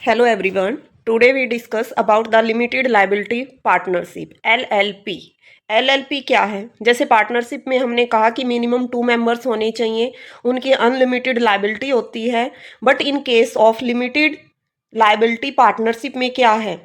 Hello everyone. Today we discuss about the limited liability partnership LLP. LLP क्या है? जैसे partnership में हमने कहा कि मिनिमम 2 मेंबर्स होने चाहिए, उनकी अनलिमिटेड लाइबिलिटी होती है, but in case of limited liability partnership में क्या है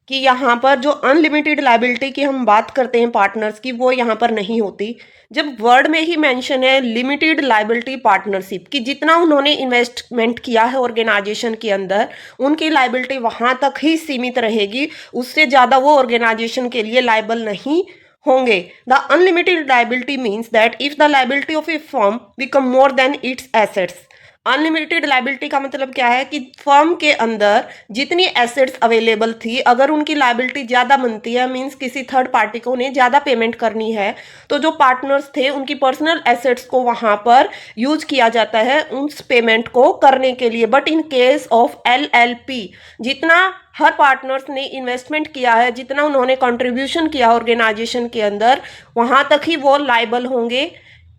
कि यहाँ पर जो अनलिमिटेड लाइबिलिटी की हम बात करते हैं पार्टनर्स की, वो यहाँ पर नहीं होती। जब वर्ड में ही मेंशन है लिमिटेड लाइबिलिटी पार्टनरशिप कि जितना उन्होंने इन्वेस्टमेंट किया है ऑर्गेनाइजेशन के अंदर, उनकी लाइबिलिटी वहाँ तक ही सीमित रहेगी, उससे ज़्यादा वो ऑर्गेनाइजेशन के लिए लाइबल नहीं होंगे। The unlimited liability means that if the liability of A firm become more than its assets. Unlimited liability का मतलब क्या है कि फर्म के अंदर जितनी एसेट्स अवेलेबल थी, अगर उनकी लाइबिलिटी ज़्यादा बनती है, मीन्स किसी थर्ड पार्टी को उन्हें ज़्यादा पेमेंट करनी है, तो जो पार्टनर्स थे उनकी पर्सनल एसेट्स को वहाँ पर यूज किया जाता है उस पेमेंट को करने के लिए। But in case of LLP, जितना हर पार्टनर्स ने इन्वेस्टमेंट किया है, जितना उन्होंने कंट्रीब्यूशन किया ऑर्गेनाइजेशन के अंदर, वहाँ तक ही वो लाइबल होंगे।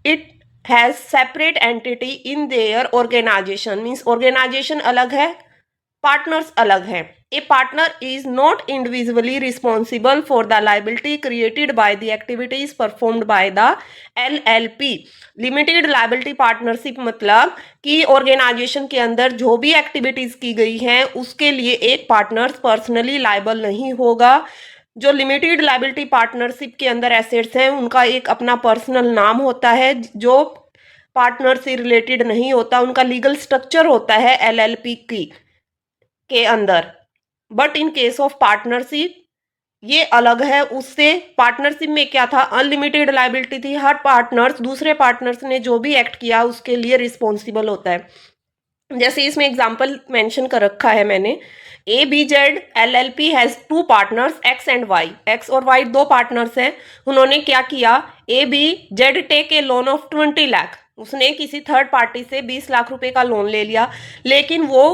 It has separate entity in their organization, means organization अलग है, partners अलग है। A partner is not individually responsible for the liability created by the activities performed by the LLP। Limited liability partnership मतलब कि organisation के अंदर जो भी एक्टिविटीज की गई हैं उसके लिए एक पार्टनर पर्सनली लाइबल नहीं होगा। जो लिमिटेड लाइबिलिटी पार्टनरशिप के अंदर एसेट्स हैं उनका एक अपना पर्सनल नाम होता है, जो पार्टनर से रिलेटेड नहीं होता, उनका लीगल स्ट्रक्चर होता है LLP के अंदर। But in case of partnership ये अलग है उससे। पार्टनरशिप में क्या था, अनलिमिटेड लाइबिलिटी थी, हर पार्टनर्स दूसरे पार्टनर्स ने जो भी एक्ट किया उसके लिए रिस्पॉन्सिबल होता है। जैसे इसमें एग्जाम्पल मेंशन कर रखा है मैंने, ABZ LLP has 2 partners X and Y। X और Y 2 पार्टनर्स हैं। उन्होंने क्या किया, ABZ take a loan of 20 lakh, उसने किसी थर्ड पार्टी से 20 लाख रुपए का लोन ले लिया, लेकिन वो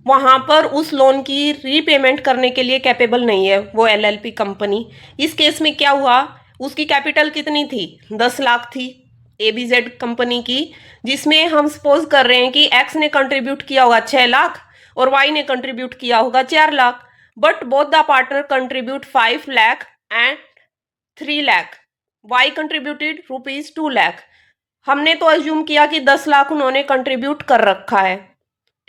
वहां पर उस लोन की रीपेमेंट करने के लिए कैपेबल नहीं है वो LLP कंपनी। इस केस में क्या हुआ, उसकी कैपिटल कितनी थी, 10 लाख थी ABZ कंपनी की, जिसमें हम सपोज कर रहे हैं कि X ने कंट्रीब्यूट किया होगा 6 लाख और Y ने कंट्रीब्यूट किया होगा 4 lakh. But both the partner contribute 5 lakh and 3 lakh. Y contributed rupees 2 lakh. हमने तो अज्यूम किया कि 10 लाख उन्होंने कंट्रीब्यूट कर रखा है,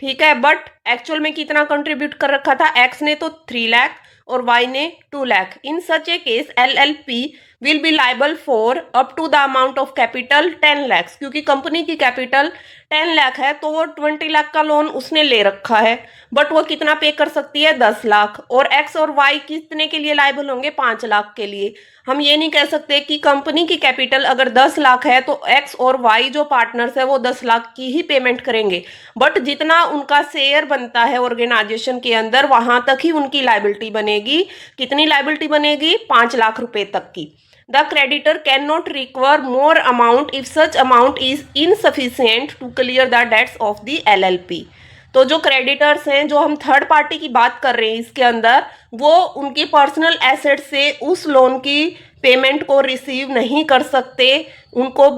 ठीक है, बट एक्चुअल में कितना कंट्रीब्यूट कर रखा था, X ने तो 3 लाख और Y ने 2 lakh. In such a case LLP will be liable for up to the amount of capital 10 lakh, क्योंकि कंपनी की कैपिटल 10 लाख है तो वो 20 लाख का लोन उसने ले रखा है, बट वो कितना पे कर सकती है, 10 लाख। और X और Y कितने के लिए लाइबल होंगे, 5 लाख के लिए। हम ये नहीं कह सकते कि कंपनी की कैपिटल अगर 10 लाख है तो X और Y जो पार्टनर्स है वो 10 लाख की ही पेमेंट करेंगे, बट जितना उनका शेयर बनता है ऑर्गेनाइजेशन के अंदर वहां तक ही उनकी लाइबिलिटी बनेगी। कितनी लाइबिलिटी बनेगी, 5 लाख रुपए तक की। The creditor cannot recover more amount if such amount is insufficient to clear the debts of the LLP। तो जो क्रेडिटर्स हैं, जो हम थर्ड पार्टी की बात कर रहे हैं इसके अंदर, वो उनकी पर्सनल एसेट से उस लोन की पेमेंट को रिसीव नहीं कर सकते। उनको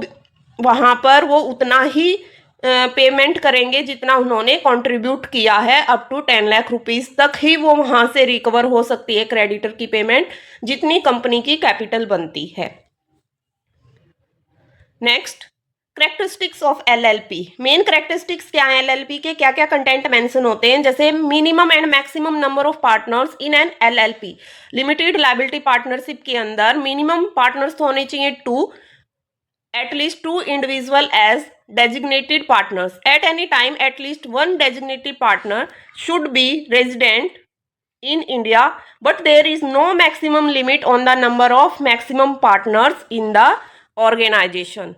वहाँ पर वो उतना ही पेमेंट करेंगे जितना उन्होंने कंट्रीब्यूट किया है, अप टू 10 लाख रुपीस तक ही वो वहां से रिकवर हो सकती है क्रेडिटर की पेमेंट, जितनी कंपनी की कैपिटल बनती है। Next, characteristics of LLP। Main characteristics क्या है LLP के, क्या क्या कंटेंट मेंशन होते हैं, जैसे minimum and maximum number of partners in an LLP। Limited liability partnership के अंदर मिनिमम पार्टनर्स होने चाहिए 2, at least 2 individual as designated partners. At any time, at least one designated partner should be resident in India, but there is no maximum limit on the number of maximum partners in the organization.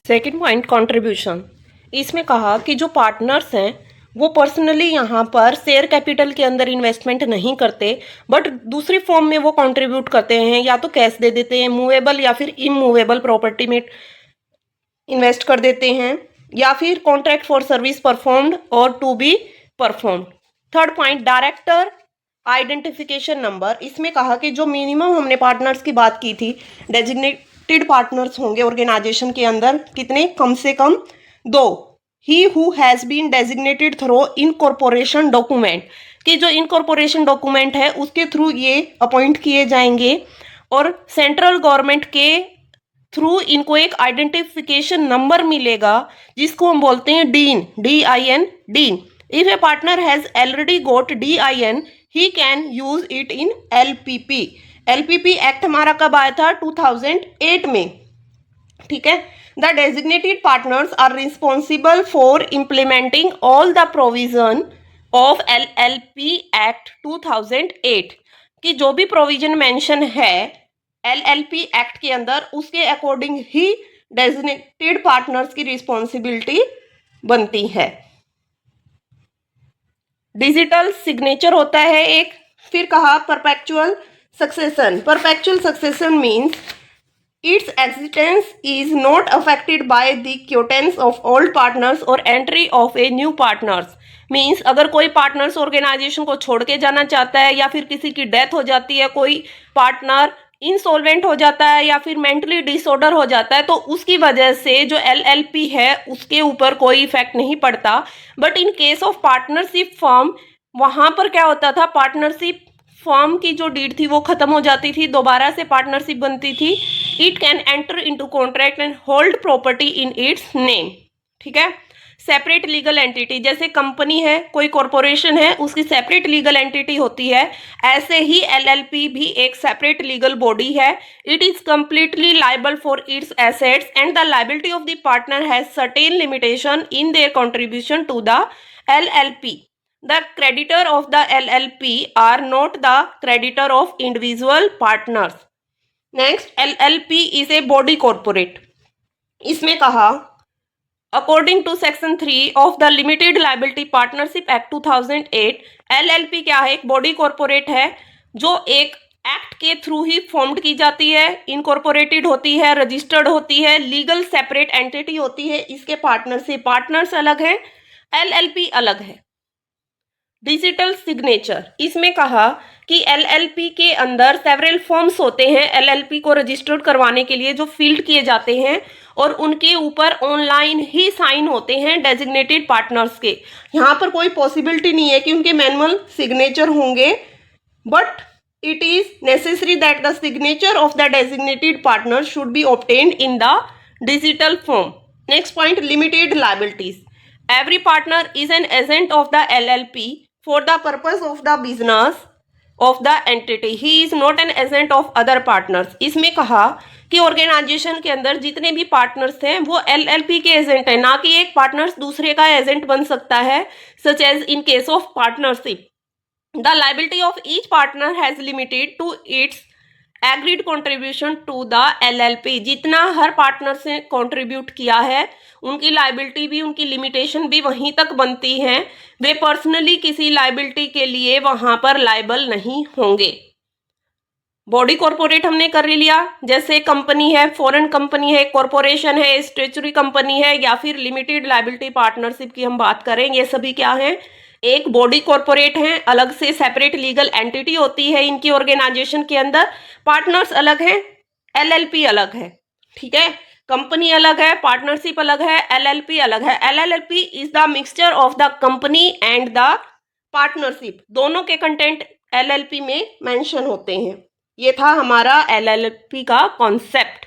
Second point, contribution। इसमें कहा कि जो partners हैं वो personally यहाँ पर share capital के अंदर इन्वेस्टमेंट नहीं करते, बट दूसरी फॉर्म में वो कंट्रीब्यूट करते हैं, या तो कैश दे देते हैं, मूवेबल या फिर इमूवेबल प्रॉपर्टी में इन्वेस्ट कर देते हैं, या फिर कॉन्ट्रैक्ट फॉर सर्विस परफॉर्म्ड और to be performed. Third point, director identification number. इसमें कहा कि जो मिनिमम हमने पार्टनर्स की बात की थी, डेजिग्नेटेड पार्टनर्स होंगे ऑर्गेनाइजेशन के अंदर कितने, कम से कम 2। ही who has been designated through incorporation document, कि जो इनकॉर्पोरेशन डॉक्यूमेंट है उसके थ्रू ये अपॉइंट किए जाएंगे, और सेंट्रल गवर्नमेंट के थ्रू इनको एक आइडेंटिफिकेशन नंबर मिलेगा जिसको हम बोलते हैं DIN, DIN, DIN. If a partner has already got DIN he can use it in LPP. LPP act हमारा कब आया था? 2008 में. ठीक है. The designated partners are responsible for implementing all the provision of LLP act 2008, कि जो भी प्रोविजन मेंशन है LLP एक्ट के अंदर उसके अकॉर्डिंग ही डेजिग्नेटेड पार्टनर्स की रिस्पॉन्सिबिलिटी बनती है. डिजिटल सिग्नेचर होता है एक. फिर कहा perpetual succession. Perpetual succession means its existence is not affected by the quiescence of old partners or entry of a new partners. Means अगर कोई पार्टनर्स ऑर्गेनाइजेशन को छोड़ के जाना चाहता है या फिर किसी की डेथ हो जाती है, कोई पार्टनर इंसॉल्वेंट हो जाता है या फिर मेंटली डिसऑर्डर हो जाता है, तो उसकी वजह से जो LLP है उसके ऊपर कोई इफेक्ट नहीं पड़ता. But in case of partnership firm, वहाँ पर क्या होता था, पार्टनरशिप फर्म की जो डीड थी वो खत्म हो जाती थी, दोबारा से पार्टनरशिप बनती थी. It can enter into contract and hold property in its name. ठीक है. सेपरेट लीगल एंटिटी, जैसे कंपनी है, कोई कॉरपोरेशन है, उसकी सेपरेट लीगल एंटिटी होती है, ऐसे ही LLP भी एक सेपरेट लीगल बॉडी है. It is completely liable for its assets and the liability of the partner has certain limitation in their contribution to the LLP. The creditor of the LLP are not the creditor of individual partners. Next, LLP is a body corporate. इसमें कहा according to section 3 of the limited liability partnership act 2008, LLP क्या है? एक body corporate है जो एक act के through ही formed की जाती है, इनकॉर्पोरेटेड होती है, रजिस्टर्ड होती है, लीगल सेपरेट एंटिटी होती है. इसके पार्टनर्स अलग हैं, LLP अलग है. डिजिटल सिग्नेचर, इसमें कहा कि LLP के अंदर सेवरल फॉर्म्स होते हैं LLP को रजिस्टर्ड करवाने के लिए जो फील्ड किए जाते हैं, और उनके ऊपर ऑनलाइन ही साइन होते हैं डेजिग्नेटेड पार्टनर्स के. यहाँ पर कोई पॉसिबिलिटी नहीं है कि उनके मैनुअल सिग्नेचर होंगे, but it is necessary that the signature of the designated partner should be obtained in the digital form. Next point, limited liabilities. Every partner is an agent of the LLP for the purpose of the business of the entity. He is not an agent of other partners. इसमें कहा कि organisation के अंदर जितने भी partners हैं वो LLP के एजेंट हैं, ना कि एक पार्टनर्स दूसरे का एजेंट बन सकता है. Such as in case of partnership, the liability of each partner has limited to its agreed contribution to the LLP. जितना हर पार्टनर से कंट्रीब्यूट किया है उनकी लाइबिलिटी भी, उनकी लिमिटेशन भी वहीं तक बनती हैं. वे पर्सनली किसी लाइबिलिटी के लिए वहां पर लाइबल नहीं होंगे. बॉडी कॉर्पोरेट हमने कर लिया, जैसे कंपनी है, फॉरेन कंपनी है, कॉर्पोरेशन है, स्टैट्यूटरी कंपनी है, या फिर लिमिटेड लाइबिलिटी पार्टनरशिप की हम बात करें, ये सभी क्या हैं? एक बॉडी कॉर्पोरेट हैं, अलग से सेपरेट लीगल एंटिटी होती है इनकी ऑर्गेनाइजेशन के अंदर. पार्टनर्स अलग हैं, LLP अलग है. ठीक है. कंपनी अलग है, पार्टनरशिप अलग है, LLP अलग है. LLP is the mixture of the company and the partnership. दोनों के कंटेंट LLP में मेंशन होते हैं. ये था हमारा LLP का कॉन्सेप्ट.